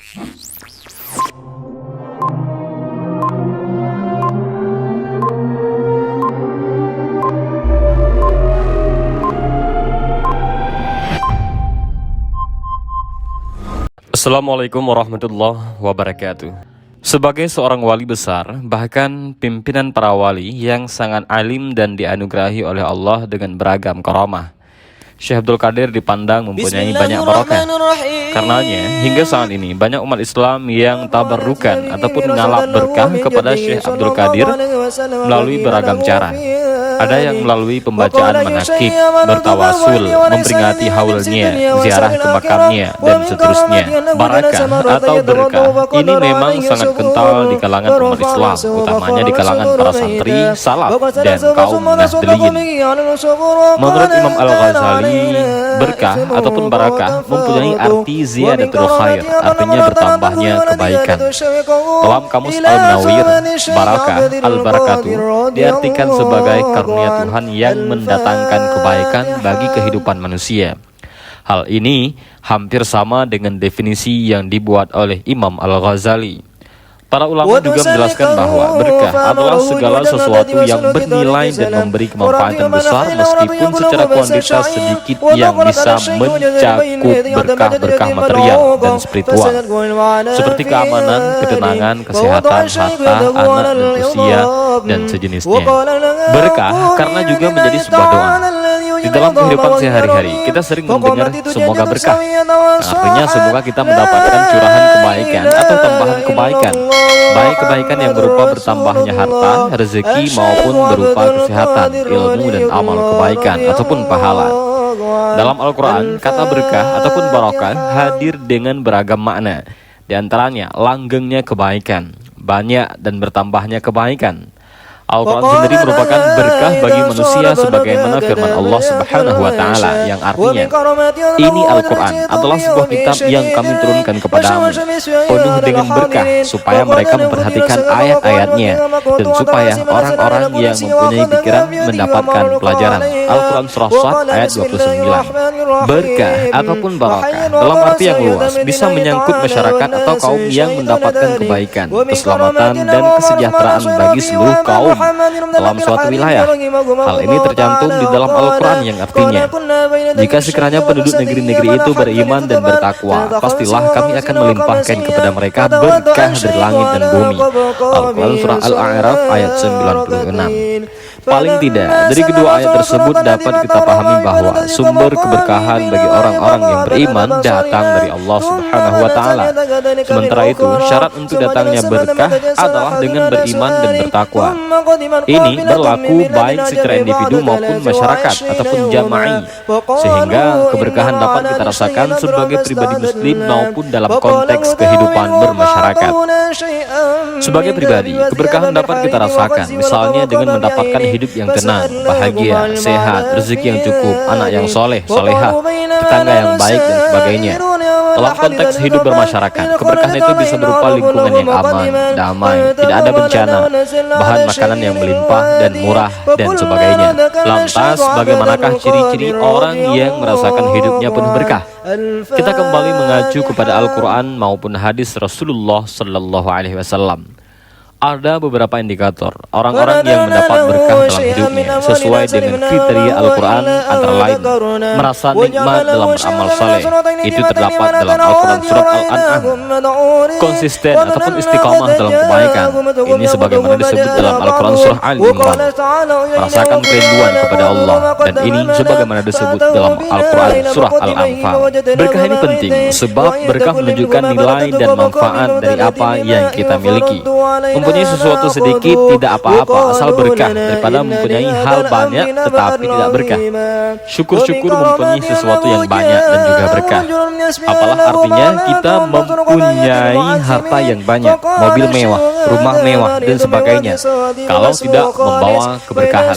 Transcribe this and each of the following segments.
Assalamualaikum warahmatullahi wabarakatuh. Sebagai seorang wali besar, bahkan pimpinan para wali yang sangat alim dan dianugerahi oleh Allah dengan beragam karamah, Syekh Abdul Qadir dipandang mempunyai banyak barokah. Karenanya, hingga saat ini banyak umat Islam yang tabarrukan ataupun ngalap berkah kepada Syekh Abdul Qadir melalui beragam cara. Ada yang melalui pembacaan manakib, bertawasul, memperingati haulnya, ziarah ke makamnya, dan seterusnya. Barakah atau berkah ini memang sangat kental di kalangan umat Islam, utamanya di kalangan para santri, salaf, dan kaum Nahdliyin. Menurut Imam Al-Ghazali, berkah ataupun barakah mempunyai arti ziyadatul khair, artinya bertambahnya kebaikan. Dalam kamus Al-Munawwir, barakah, al-barakatuh diartikan sebagai karunia Tuhan yang mendatangkan kebaikan bagi kehidupan manusia. Hal ini hampir sama dengan definisi yang dibuat oleh Imam Al-Ghazali. Para ulama juga menjelaskan bahwa berkah adalah segala sesuatu yang bernilai dan memberi kemanfaatan besar meskipun secara kuantitas sedikit yang bisa mencakup berkah-berkah material dan spiritual, seperti keamanan, ketenangan, kesehatan, harta, anak, dan usia, dan sejenisnya. Berkah karena juga menjadi sebuah doa. Di dalam kehidupan sehari-hari, kita sering mendengar semoga berkah. Artinya semoga kita mendapatkan curahan kebaikan atau tambahan kebaikan, baik kebaikan yang berupa bertambahnya harta, rezeki, maupun berupa kesehatan, ilmu, dan amal kebaikan ataupun pahala. Dalam Al-Quran, kata berkah ataupun barokah hadir dengan beragam makna. Di antaranya langgengnya kebaikan, banyak dan bertambahnya kebaikan. Al-Quran sendiri merupakan berkah bagi manusia sebagaimana firman Allah Subhanahu wa Ta'ala yang artinya, ini Al-Quran adalah sebuah kitab yang kami turunkan kepadamu, penuh dengan berkah supaya mereka memperhatikan ayat-ayatnya dan supaya orang-orang yang mempunyai pikiran mendapatkan pelajaran. Al-Quran Surah Shad ayat 29. Berkah ataupun barakah dalam arti yang luas bisa menyangkut masyarakat atau kaum yang mendapatkan kebaikan, keselamatan, dan kesejahteraan bagi seluruh kaum dalam suatu wilayah. Hal ini tercantum di dalam Al-Quran yang artinya, jika sekiranya penduduk negeri-negeri itu beriman dan bertakwa, pastilah kami akan melimpahkan kepada mereka berkah dari langit dan bumi. Al-Quran Surah Al-A'raf ayat 96. Paling tidak, dari kedua ayat tersebut dapat kita pahami bahwa sumber keberkahan bagi orang-orang yang beriman datang dari Allah Subhanahu wa Ta'ala. Sementara itu, syarat untuk datangnya berkah adalah dengan beriman dan bertakwa. Ini berlaku baik secara individu maupun masyarakat ataupun jama'i, sehingga keberkahan dapat kita rasakan sebagai pribadi muslim maupun dalam konteks kehidupan bermasyarakat. Sebagai pribadi, keberkahan dapat kita rasakan misalnya dengan mendapatkan hidup yang tenang, bahagia, sehat, rezeki yang cukup, anak yang soleh, solehah, tetangga yang baik, dan sebagainya. Dalam konteks hidup bermasyarakat, keberkahan itu bisa berupa lingkungan yang aman, damai, tidak ada bencana, bahan makanan yang melimpah dan murah, dan sebagainya. Lantas, bagaimanakah ciri-ciri orang yang merasakan hidupnya penuh berkah? Kita kembali mengacu kepada Al-Quran maupun hadis Rasulullah Sallallahu Alaihi Wasallam. Ada beberapa indikator orang-orang yang mendapat berkah dalam hidupnya sesuai dengan kriteria Al-Quran, antara lain merasa nikmat dalam beramal saleh, itu terdapat dalam Al-Quran Surat Al-An'am. Konsisten ataupun istiqamah dalam kebaikan, ini sebagaimana disebut dalam Al-Quran Surah Al-Imran. Merasakan kerinduan kepada Allah, dan ini sebagaimana disebut dalam Al-Quran Surah Al-Anfal. Berkah ini penting sebab berkah menunjukkan nilai dan manfaat dari apa yang kita miliki. Mempunyai sesuatu sedikit tidak apa-apa asal berkah, daripada mempunyai hal banyak tetapi tidak berkah. Syukur-syukur mempunyai sesuatu yang banyak dan juga berkah. Apalah artinya kita mempunyai harta yang banyak, mobil mewah, rumah mewah, dan sebagainya, kalau tidak membawa keberkahan.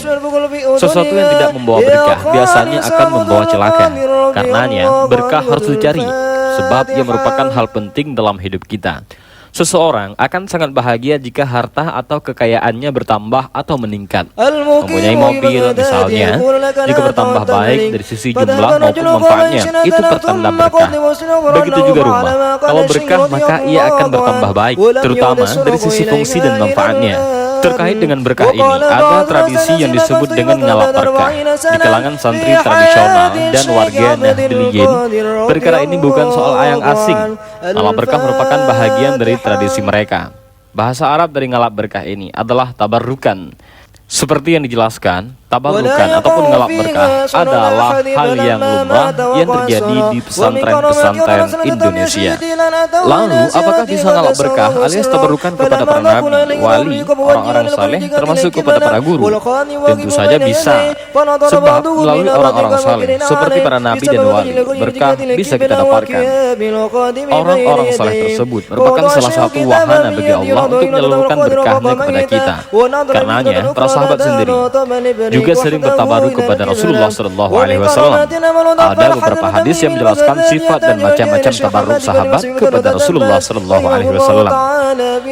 Sesuatu yang tidak membawa berkah biasanya akan membawa celaka. Karenanya berkah harus dicari, sebab ia merupakan hal penting dalam hidup kita. Seseorang akan sangat bahagia jika harta atau kekayaannya bertambah atau meningkat. Mempunyai mobil misalnya, jika bertambah baik dari sisi jumlah maupun manfaatnya, itu pertanda berkah. Begitu juga rumah, kalau berkah maka ia akan bertambah baik, terutama dari sisi fungsi dan manfaatnya. Terkait dengan berkah ini, ada tradisi yang disebut dengan ngalap berkah di kalangan santri tradisional dan warga Nahdliyin. Perkara ini bukan soal yang asing. Ngalap berkah merupakan bahagian dari tradisi mereka. Bahasa Arab dari ngalap berkah ini adalah tabarrukan. Seperti yang dijelaskan, tabarukan ataupun ngalap berkah adalah hal yang lumrah yang terjadi di pesantren-pesantren Indonesia. Lalu, apakah bisa ngalap berkah alias tabarukan kepada para nabi, wali, orang-orang saleh, termasuk kepada para guru? Tentu saja bisa, sebab melalui orang-orang saleh seperti para nabi dan wali, berkah bisa kita dapatkan. Orang-orang saleh tersebut merupakan salah satu wahana bagi Allah untuk menyalurkan berkahnya kepada kita. Karenanya, para sahabat sendiri juga sering bertabaruk kepada Rasulullah SAW. Ada beberapa hadis yang menjelaskan sifat dan macam-macam tabaruk sahabat kepada Rasulullah SAW.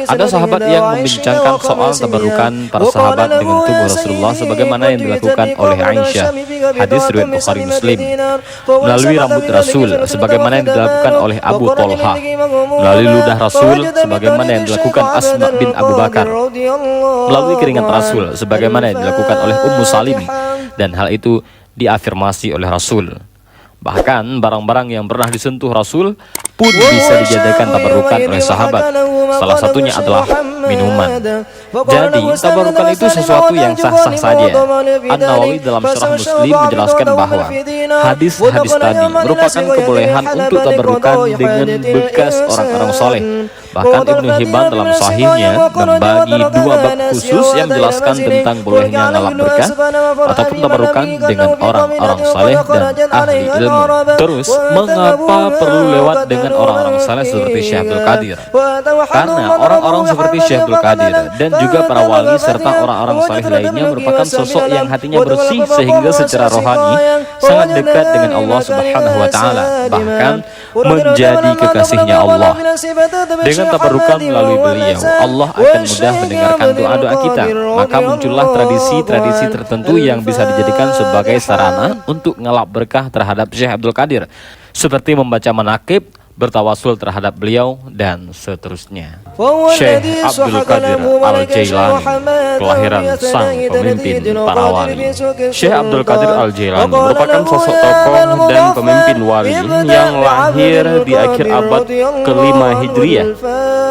Ada sahabat yang membincangkan soal tabarukan para sahabat dengan tubuh Rasulullah sebagaimana yang dilakukan oleh Aisyah, hadis riwayat Bukhari Muslim. Melalui rambut Rasul sebagaimana yang dilakukan oleh Abu Tolha. Melalui ludah Rasul sebagaimana yang dilakukan Asma bin Abu Bakar. Melalui keringat Rasul sebagaimana yang dilakukan oleh Ummu Salim, dan hal itu diafirmasi oleh Rasul. Bahkan barang-barang yang pernah disentuh Rasul pun bisa dijadikan tabarukan oleh sahabat. Salah satunya adalah minuman. Jadi tabarukan itu sesuatu yang sah-sah saja. An-Nawawi dalam Syarah Muslim menjelaskan bahwa hadis-hadis tadi merupakan kebolehan untuk tabarukan dengan bekas orang-orang soleh. Bahkan Ibnu Hibban dalam sahihnya membagi dua bab khusus yang menjelaskan tentang bolehnya ngalap berkah ataupun tabarukan dengan orang-orang saleh dan ahli ilmu. Terus, mengapa perlu lewat dengan orang-orang saleh seperti Syekh Abdul Qadir? Karena orang-orang seperti Syekh Abdul Qadir dan juga para wali serta orang-orang saleh lainnya merupakan sosok yang hatinya bersih sehingga secara rohani sangat dekat dengan Allah Subhanahu wa taala, bahkan menjadi kekasihnya Allah. Dengan tabarukan melalui beliau, Allah akan mudah mendengarkan doa-doa kita. Maka muncullah tradisi-tradisi tertentu yang bisa dijadikan sebagai sarana untuk ngalap berkah terhadap Syekh Abdul Qadir, seperti membaca manaqib, bertawasul terhadap beliau, dan seterusnya. Syekh Abdul Qadir Al-Jailani, kelahiran sang pemimpin para wali. Syekh Abdul Qadir Al-Jailani merupakan sosok tokoh dan pemimpin wali yang lahir di akhir abad ke-5 Hijriah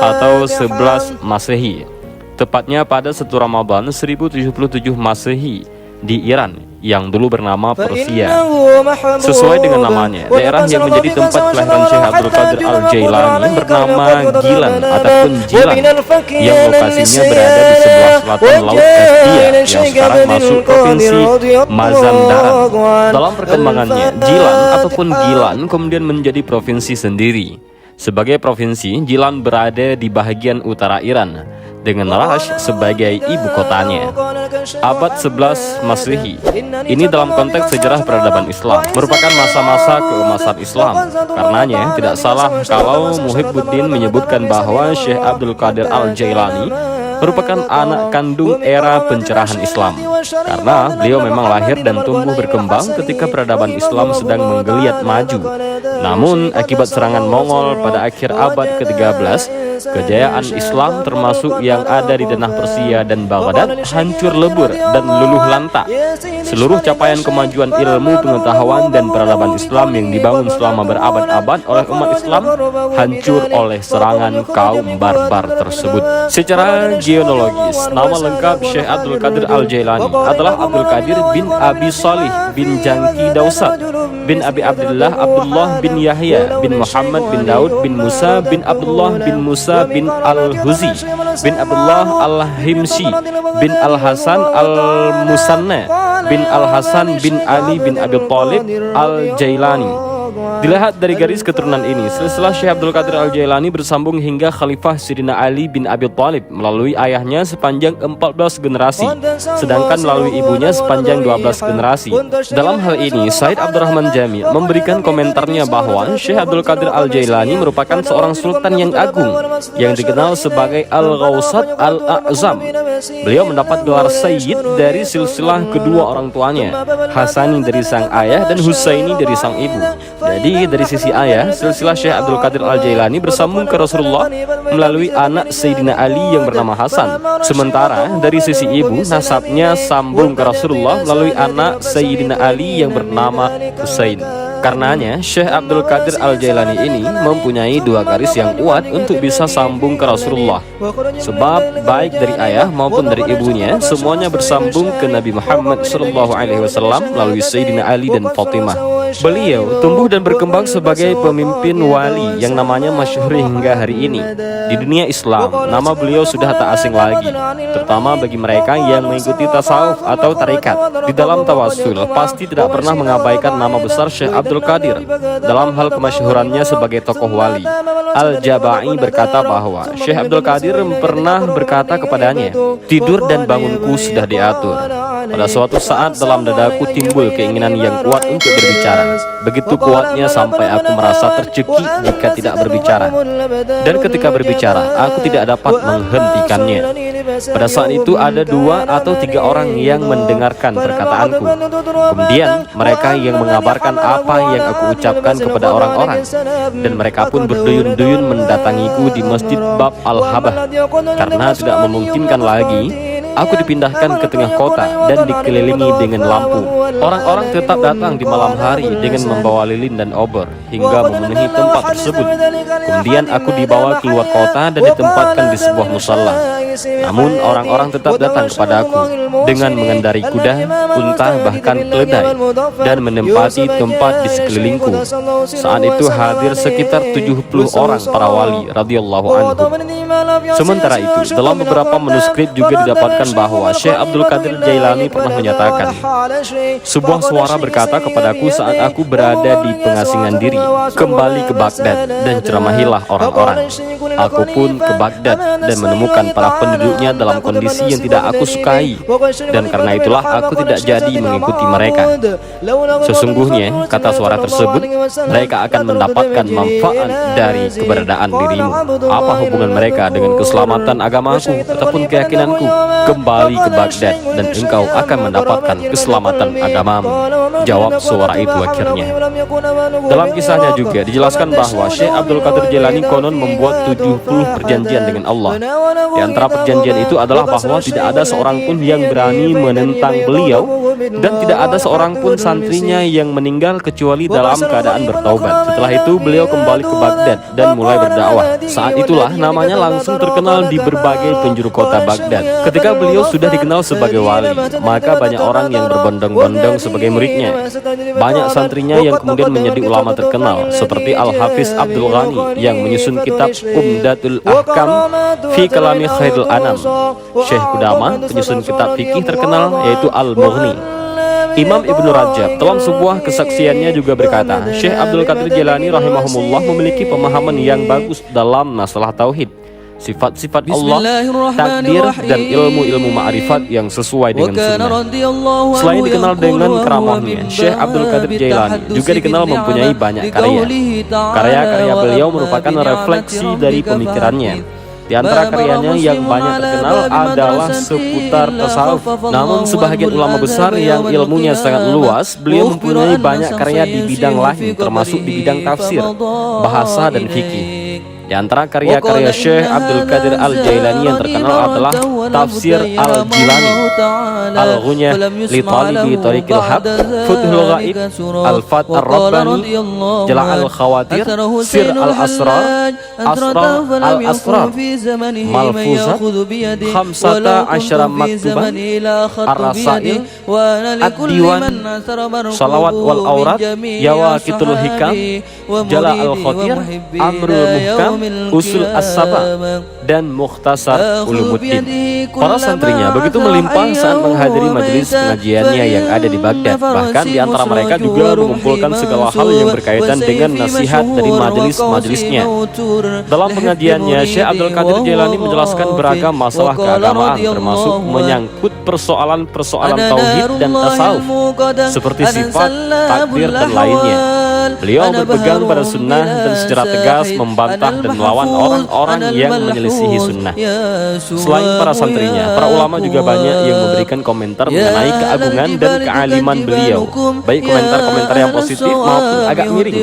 atau 11 Masehi, tepatnya pada 1 Ramadan 1077 Masehi di Iran yang dulu bernama Persia. Sesuai dengan namanya, daerah yang menjadi tempat kelahiran Syekh Abdul Qadir Al-Jailani bernama Gilan ataupun Jilan, yang lokasinya berada di sebelah selatan Laut Kaspia yang sekarang masuk provinsi Mazandaran. Dalam perkembangannya, Jilan ataupun Gilan kemudian menjadi provinsi sendiri. Sebagai provinsi, Jilan berada di bagian utara Iran dengan Rash sebagai ibu kotanya. Abad 11 Masehi ini dalam konteks sejarah peradaban Islam merupakan masa-masa keemasan Islam. Karenanya tidak salah kalau Muhibbuddin menyebutkan bahwa Syekh Abdul Qadir Al-Jailani merupakan anak kandung era pencerahan Islam, karena beliau memang lahir dan tumbuh berkembang ketika peradaban Islam sedang menggeliat maju. Namun akibat serangan Mongol pada akhir abad ke-13, kejayaan Islam termasuk yang ada di tanah Persia dan Baghdad hancur lebur dan luluh lantak. Seluruh capaian kemajuan ilmu, pengetahuan, dan peradaban Islam yang dibangun selama berabad-abad oleh umat Islam hancur oleh serangan kaum barbar tersebut. Secara genealogis, nama lengkap Syekh Abdul Qadir Al-Jailani adalah Abdul Qadir bin Abi Salih bin Jangki Dausat bin Abi Abdullah bin Yahya bin Muhammad bin Daud bin Musa bin Abdullah bin Musa bin Al-Huzi bin Abdullah Al-Himsi bin Al-Hasan Al-Musanna bin Al-Hasan bin Ali bin Abi Thalib Al-Jailani. Dilihat dari garis keturunan ini, silsilah Syekh Abdul Qadir Al-Jailani bersambung hingga Khalifah Sayyidina Ali bin Abi Thalib melalui ayahnya sepanjang 14 generasi, sedangkan melalui ibunya sepanjang 12 generasi. Dalam hal ini, Said Abdurrahman Jami memberikan komentarnya bahwa Syekh Abdul Qadir Al-Jailani merupakan seorang sultan yang agung yang dikenal sebagai Al-Ghawsat Al-A'zam. Beliau mendapat gelar Sayyid dari silsilah kedua orang tuanya, Hasani dari sang ayah dan Husaini dari sang ibu. Jadi dari sisi ayah, silsilah Syekh Abdul Qadir Al-Jailani bersambung ke Rasulullah melalui anak Sayyidina Ali yang bernama Hasan. Sementara dari sisi ibu, nasabnya sambung ke Rasulullah melalui anak Sayyidina Ali yang bernama Husain. Karenanya, Syekh Abdul Qadir Al-Jailani ini mempunyai dua garis yang kuat untuk bisa sambung ke Rasulullah. Sebab baik dari ayah maupun dari ibunya, semuanya bersambung ke Nabi Muhammad SAW melalui Sayyidina Ali dan Fatimah. Beliau tumbuh dan berkembang sebagai pemimpin wali yang namanya masyhur hingga hari ini. Di dunia Islam, nama beliau sudah tak asing lagi, terutama bagi mereka yang mengikuti tasawuf atau tarekat. Di dalam tawassul, pasti tidak pernah mengabaikan nama besar Syekh Abdul Qadir. Dalam hal kemasyhurannya sebagai tokoh wali, Al-Jabai berkata bahwa Syekh Abdul Qadir pernah berkata kepadanya, "Tidur dan bangunku sudah diatur. Pada suatu saat dalam dadaku timbul keinginan yang kuat untuk berbicara. Begitu kuatnya sampai aku merasa tercekik jika tidak berbicara. Dan ketika berbicara, aku tidak dapat menghentikannya. Pada saat itu ada 2 atau 3 orang yang mendengarkan perkataanku. Kemudian mereka yang mengabarkan apa yang aku ucapkan kepada orang-orang. Dan mereka pun berduyun-duyun mendatangiku di Masjid Bab Al-Habah. Karena tidak memungkinkan lagi aku dipindahkan ke tengah kota dan dikelilingi dengan lampu. Orang-orang tetap datang di malam hari dengan membawa lilin dan obor hingga memenuhi tempat tersebut. Kemudian aku dibawa keluar kota dan ditempatkan di sebuah musala. Namun orang-orang tetap datang kepadaku dengan mengendari kuda, unta, bahkan keledai, dan menempati tempat di sekelilingku. Saat itu hadir sekitar 70 orang para wali radhiyallahu anhu. Sementara itu, dalam beberapa manuskrip juga didapatkan bahwa Syekh Abdul Qadir Jailani pernah menyatakan, "Sebuah suara berkata kepadaku saat aku berada di pengasingan diri, kembali ke Baghdad dan ceramahilah orang-orang. Aku pun ke Baghdad dan menemukan para penduduknya dalam kondisi yang tidak aku sukai, dan karena itulah aku tidak jadi mengikuti mereka. Sesungguhnya," kata suara tersebut, "mereka akan mendapatkan manfaat dari keberadaan dirimu. Apa hubungan mereka dengan keselamatan agamaku ataupun keyakinanku? Kembali ke Baghdad dan engkau akan mendapatkan keselamatan agamamu." Jawab suara itu akhirnya. Dalam kisahnya juga dijelaskan bahwa Syekh Abdul Qadir Jailani konon membuat 70 perjanjian dengan Allah. Di antara perjanjian itu adalah bahwa tidak ada seorang pun yang berani menentang beliau, dan tidak ada seorang pun santrinya yang meninggal kecuali dalam keadaan bertaubat. Setelah itu beliau kembali ke Baghdad dan mulai berdakwah. Saat itulah namanya langsung terkenal di berbagai penjuru kota Baghdad. Ketika beliau sudah dikenal sebagai wali, maka banyak orang yang berbondong-bondong sebagai muridnya. Banyak santrinya yang kemudian menjadi ulama terkenal, seperti Al-Hafiz Abdul Ghani yang menyusun kitab Umdatul Ahkam fi Kalami Khairul Anam. Syekh Qudamah penyusun kitab fikih terkenal yaitu Al-Mughni. Imam Ibnu Rajab dalam sebuah kesaksiannya juga berkata, Syekh Abdul Qadir Jailani rahimahumullah memiliki pemahaman yang bagus dalam masalah tauhid, sifat-sifat Allah, takdir, dan ilmu-ilmu ma'rifat yang sesuai dengan sunnah. Selain dikenal dengan keramahnya, Syekh Abdul Qadir Jailani juga dikenal mempunyai banyak karya. Karya-karya beliau merupakan refleksi dari pemikirannya. Di antara karyanya yang banyak terkenal adalah seputar tasawuf. Namun sebahagian ulama besar yang ilmunya sangat luas, beliau mempunyai banyak karya di bidang lain, termasuk di bidang tafsir, bahasa, dan fikih. Di antara karya-karya Syekh Abdul Qadir Al-Jailani yang terkenal adalah Tafsir Al-Jilani, Al-Ghunyah li Talibi Tariqil Haq, Futhul Ghaib, Al-Fat Ar-Rabbani, Jala' Al-Khawatir, Sir Al-Asrar, Asrar Al-Asrar, Malfuzat, Khamsata Asyara Maktubah, Ar-Rasail, Ad-Diwan, Salawat wal Aurat, Yawaqitul Hikam, Jala' Al-Khatir, Amrul Muhkam, Usul As-Saba, dan Mukhtasar Ulumuddin. Para santrinya begitu melimpah saat menghadiri majelis pengajiannya yang ada di Baghdad. Bahkan di antara mereka juga mengumpulkan segala hal yang berkaitan dengan nasihat dari majelis-majelisnya. Dalam pengajiannya, Syekh Abdul Qadir Jailani menjelaskan beragam masalah keagamaan, termasuk menyangkut persoalan-persoalan tauhid dan tasawuf, seperti sifat, takdir, dan lainnya. Beliau berpegang pada sunnah dan secara tegas membantah dan melawan orang-orang yang menyelisihi sunnah. Selain para santrinya, para ulama juga banyak yang memberikan komentar mengenai keagungan dan kealiman beliau, baik komentar-komentar yang positif maupun agak miring.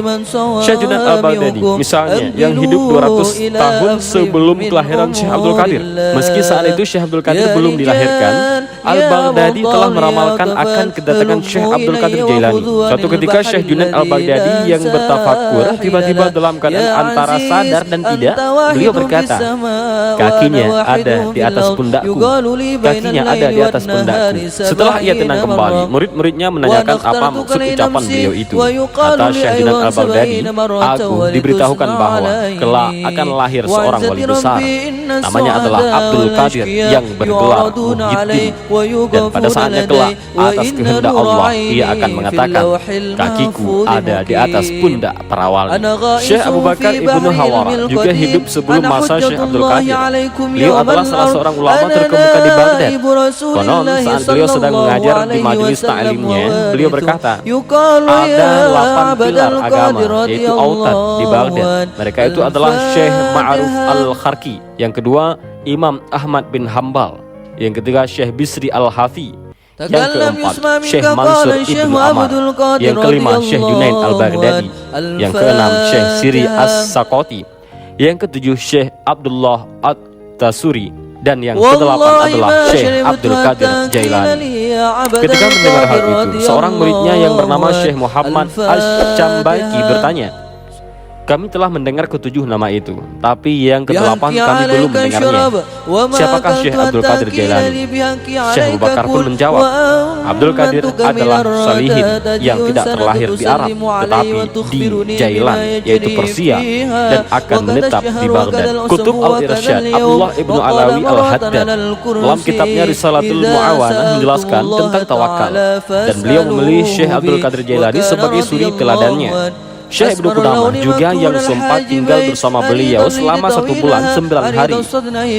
Syekh Junaid Al-Baghdadi misalnya, yang hidup 200 tahun sebelum kelahiran Syekh Abdul Qadir. Meski saat itu Syekh Abdul Qadir belum dilahirkan, Al-Baghdadi telah meramalkan akan kedatangan Syekh Abdul Qadir Jailani. Suatu ketika Syekh Junaid Al-Baghdadi yang bertafakur tiba-tiba dalam keadaan antara sadar dan tidak, beliau berkata, "Kakinya ada di atas pundakku, kakinya ada di atas pundakku." Setelah ia tenang kembali, murid-muridnya menanyakan apa maksud ucapan beliau itu. Kata Syekh Junaid Al-Baghdadi, "Aku diberitahukan bahwa kelak akan lahir seorang wali besar, namanya adalah Abdul Qadir yang bergelar Muhyiddin, dan pada saatnya kelak atas kehendak Allah ia akan mengatakan, kakiku ada di atas pundak para wali." Syekh Abu Bakar Ibnu Hawara juga hidup sebelum masa Syekh Abdul Qadir. Beliau adalah salah seorang ulama terkemuka di Baghdad. Konon saat beliau sedang mengajar di majelis ta'limnya, beliau berkata, ada 8 pilar agama, yaitu Autad di Baghdad. Mereka itu adalah Syekh Ma'ruf Al-Kharki, yang kedua Imam Ahmad bin Hambal, yang ketiga Syekh Bisri Al-Hafi, yang keempat Syekh Mansur Ibnu Amar, yang kelima Syekh Junaid Al-Baghdadi, yang keenam Syekh Siri As-Sakoti, yang ketujuh Syekh Abdullah At-Tasuri, dan yang kedelapan adalah Syekh Abdul Qadir Jailani. Ketika mendengar hal itu, seorang muridnya yang bernama Syekh Muhammad Asy-Syambaiki bertanya, "Kami telah mendengar ketujuh nama itu, tapi yang kedelapan kami belum mendengarnya. Siapakah Syekh Abdul Qadir Jailani?" Syekh Abu Bakar pun menjawab, "Abdul Qadir adalah salihin yang tidak terlahir di Arab, tetapi di Jailan, yaitu Persia, dan akan menetap di Baghdad." Kutub Al-Irsyad Abdullah Ibnu Alawi Al-Haddad dalam kitabnya Risalatul Mu'awanah menjelaskan tentang tawakal, dan beliau memilih Syekh Abdul Qadir Jailani sebagai suri teladannya. Syekh Ibnu Qudamah juga yang sempat tinggal bersama beliau selama 1 bulan 9 hari.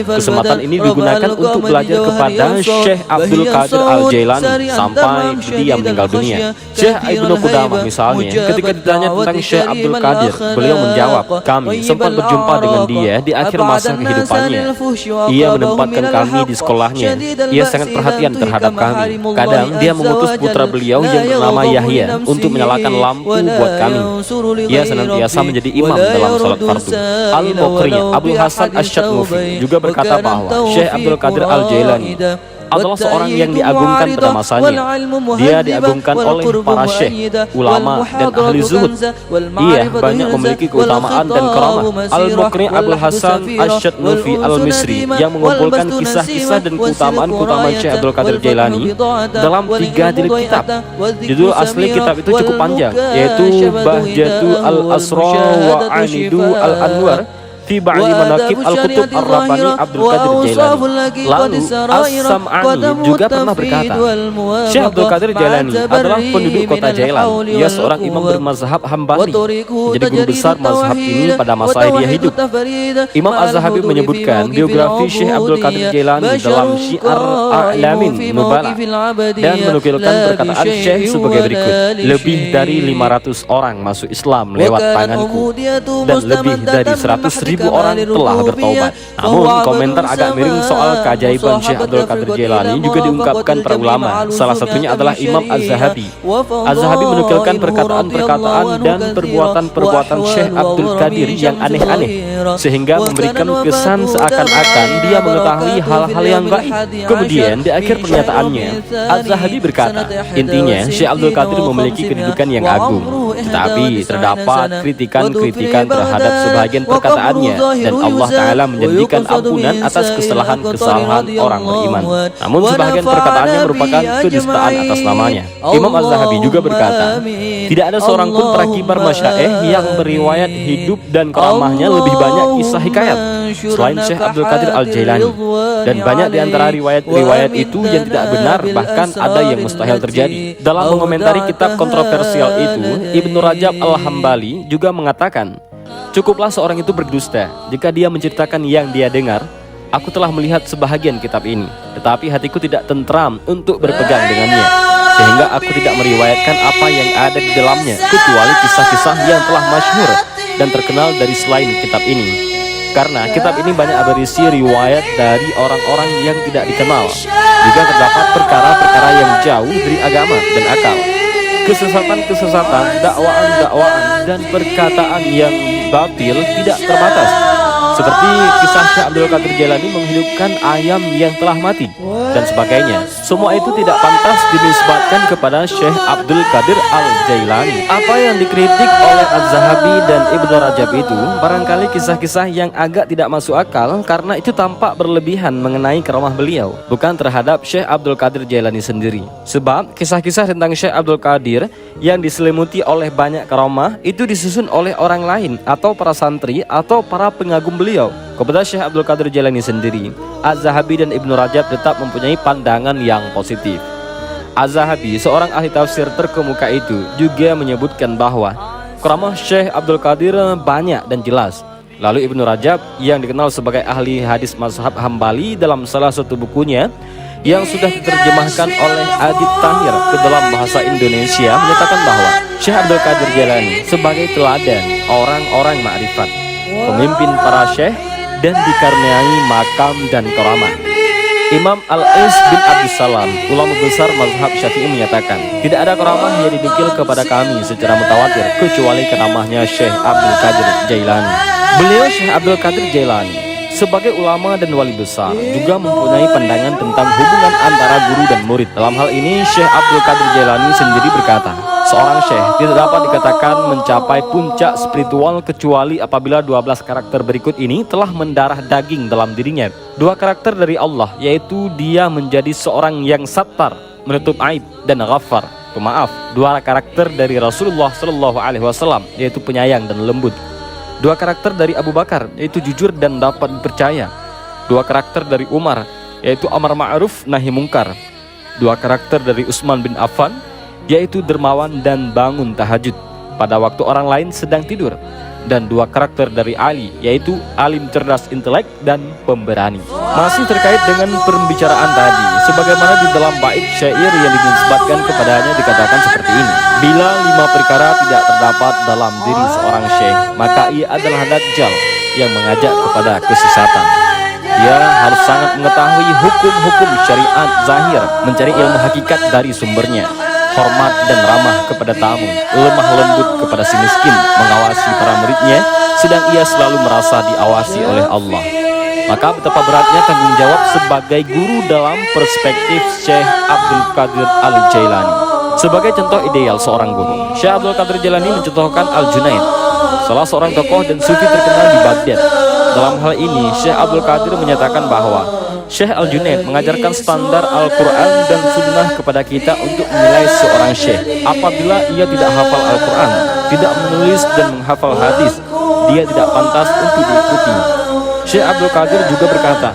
Kesempatan ini digunakan untuk belajar kepada Syekh Abdul Qadir Al-Jailani sampai dia meninggal dunia. Syekh Ibnu Qudamah misalnya, ketika ditanya tentang Syekh Abdul Qadir, beliau menjawab, "Kami sempat berjumpa dengan dia di akhir masa kehidupannya. Ia menempatkan kami di sekolahnya. Ia sangat perhatian terhadap kami. Kadang dia mengutus putra beliau yang bernama Yahya untuk menyalakan lampu buat kami. Ia senantiasa menjadi imam dalam salat fardu." Al-Muqri Abu Hasan Asy-Syatmufi juga berkata bahwa Syekh Abdul Qadir Al-Jailani adalah seorang yang diagungkan pada masanya. Dia diagungkan oleh para syekh, ulama, dan ahli zuhud. Ia banyak memiliki keutamaan dan karamah. Al-Muqri Abul Hasan Asy-Syatmufi Al-Misri yang mengumpulkan kisah-kisah dan keutamaan-keutamaan Syekh Abdul Qadir Jailani dalam 3 jilid kitab. Judul asli kitab itu cukup panjang, yaitu Bahjatu Al-Asra wa Anidu Al-Anwar fi ba'di manaqib al-kutub ar-rabbani Abdul Qadir Jailani. Lalu As-Sam'ani juga pernah berkata, Syekh Abdul Qadir Jailani adalah penduduk kota Jailan. Ia seorang imam bermazhab Hambali, menjadi guru besar mazhab ini pada masa dia hidup. Imam Az-Zahabi menyebutkan biografi Syekh Abdul Qadir Jailani dalam Syiar A'lamin Nubala dan menukilkan perkataan Syekh sebagai berikut: "Lebih dari 500 orang masuk Islam lewat tanganku, dan lebih dari 100.000 orang telah bertaubat." Namun komentar agak miring soal keajaiban Syekh Abdul Qadir Jailani juga diungkapkan para ulama. Salah satunya adalah Imam Az-Zahabi. Az-Zahabi menukilkan perkataan-perkataan dan perbuatan-perbuatan Syekh Abdul Qadir yang aneh-aneh, sehingga memberikan kesan seakan-akan dia mengetahui hal-hal yang gaib. Kemudian di akhir pernyataannya, Az-Zahabi berkata, intinya Syekh Abdul Qadir memiliki kedudukan yang agung, tetapi terdapat kritikan-kritikan terhadap sebagian perkataannya, dan Allah Ta'ala menjanjikan ampunan atas kesalahan-kesalahan orang beriman. Namun sebagian perkataannya merupakan kedustaan atas namanya. Imam Az-Zahabi juga berkata, tidak ada seorang pun para kibar masyaikh yang beriwayat hidup dan karamahnya lebih banyak kisah hikayat selain Syekh Abdul Qadir Al-Jailani, dan banyak di antara riwayat-riwayat itu yang tidak benar, bahkan ada yang mustahil terjadi. Dalam mengomentari kitab kontroversial itu, Ibnu Rajab Al-Hambali juga mengatakan, cukuplah seorang itu berdusta jika dia menceritakan yang dia dengar. Aku telah melihat sebahagian kitab ini, tetapi hatiku tidak tentram untuk berpegang dengannya, sehingga aku tidak meriwayatkan apa yang ada di dalamnya, kecuali kisah-kisah yang telah masyhur dan terkenal dari selain kitab ini. Karena kitab ini banyak berisi riwayat dari orang-orang yang tidak dikenal. Juga terdapat perkara-perkara yang jauh dari agama dan akal, kesesatan-kesesatan, dakwaan-dakwaan, dan perkataan yang batil tidak terbatas. Seperti kisah Syekh Abdul Qadir Jailani menghidupkan ayam yang telah mati dan sebagainya. Semua itu tidak pantas dinisbatkan kepada Syekh Abdul Qadir Al-Jailani. Apa yang dikritik oleh Az-Zahabi dan Ibnu Rajab itu barangkali kisah-kisah yang agak tidak masuk akal, karena itu tampak berlebihan mengenai karamah beliau, bukan terhadap Syekh Abdul Qadir Jailani sendiri. Sebab kisah-kisah tentang Syekh Abdul Qadir yang diselimuti oleh banyak karamah itu disusun oleh orang lain atau para santri atau para pengagum beliau. Kepada Syekh Abdul Qadir Jailani sendiri, Az-Zahabi dan Ibnu Rajab tetap mempunyai pandangan yang positif. Az-Zahabi, seorang ahli tafsir terkemuka itu, juga menyebutkan bahwa karamah Syekh Abdul Qadir banyak dan jelas. Lalu Ibnu Rajab yang dikenal sebagai ahli hadis mazhab Hambali, dalam salah satu bukunya yang sudah diterjemahkan oleh Adit Tahir ke dalam bahasa Indonesia menyatakan bahwa Syekh Abdul Qadir Jailani sebagai teladan orang-orang ma'rifat, pemimpin para syekh, dan dikaruniai makam dan karamah. Imam Al-Is bin Abdussalam, ulama besar mazhab Syafi'i, menyatakan, tidak ada karamah yang dinukil kepada kami secara mutawatir kecuali karamahnya Syekh Abdul Qadir Jailani. Beliau Syekh Abdul Qadir Jailani sebagai ulama dan wali besar juga mempunyai pandangan tentang hubungan antara guru dan murid. Dalam hal ini Syekh Abdul Qadir Jailani sendiri berkata, seorang syekh tidak dapat dikatakan mencapai puncak spiritual kecuali apabila 12 karakter berikut ini telah mendarah daging dalam dirinya. 2 karakter dari Allah, yaitu dia menjadi seorang yang sattar, menutup aib, dan ghaffar, pemaaf. 2 karakter dari Rasulullah SAW, yaitu penyayang dan lembut. 2 karakter dari Abu Bakar, yaitu jujur dan dapat dipercaya. 2 karakter dari Umar, yaitu amar ma'ruf nahi mungkar. 2 karakter dari Utsman bin Affan, yaitu dermawan dan bangun tahajud pada waktu orang lain sedang tidur. Dan 2 karakter dari Ali, yaitu alim, cerdas, intelek, dan pemberani. Masih terkait dengan pembicaraan tadi, sebagaimana di dalam bait syair yang dinisbatkan kepadanya dikatakan seperti ini: bila 5 perkara tidak terdapat dalam diri seorang syekh, maka ia adalah dajjal yang mengajak kepada kesesatan. Dia harus sangat mengetahui hukum-hukum syariat zahir, mencari ilmu hakikat dari sumbernya, hormat dan ramah kepada tamu, lemah lembut kepada si miskin, mengawasi para muridnya, sedang ia selalu merasa diawasi oleh Allah. Maka betapa beratnya tanggung jawab sebagai guru dalam perspektif Syekh Abdul Qadir Al-Jailani. Sebagai contoh ideal seorang guru, Syekh Abdul Qadir Jailani mencontohkan Al-Junaid, salah seorang tokoh dan sufi terkenal di Baghdad. Dalam hal ini, Syekh Abdul Qadir menyatakan bahwa Syekh Al-Junaid mengajarkan standar Al-Quran dan Sunnah kepada kita untuk menilai seorang syekh. Apabila ia tidak hafal Al-Quran, tidak menulis dan menghafal hadis, dia tidak pantas untuk diikuti. Syekh Abdul Qadir juga berkata,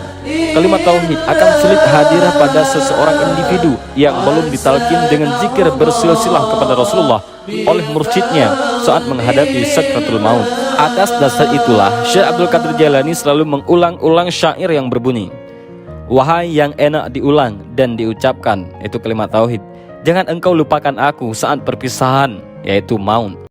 kalimat tauhid akan sulit hadir pada seseorang individu yang belum ditalkin dengan zikir bersilsilah kepada Rasulullah oleh mursyidnya saat menghadapi sakratul maut. Atas dasar itulah Syekh Abdul Qadir Jailani selalu mengulang-ulang syair yang berbunyi, wahai yang enak diulang dan diucapkan, itu kalimat tauhid, jangan engkau lupakan aku saat perpisahan, yaitu maut.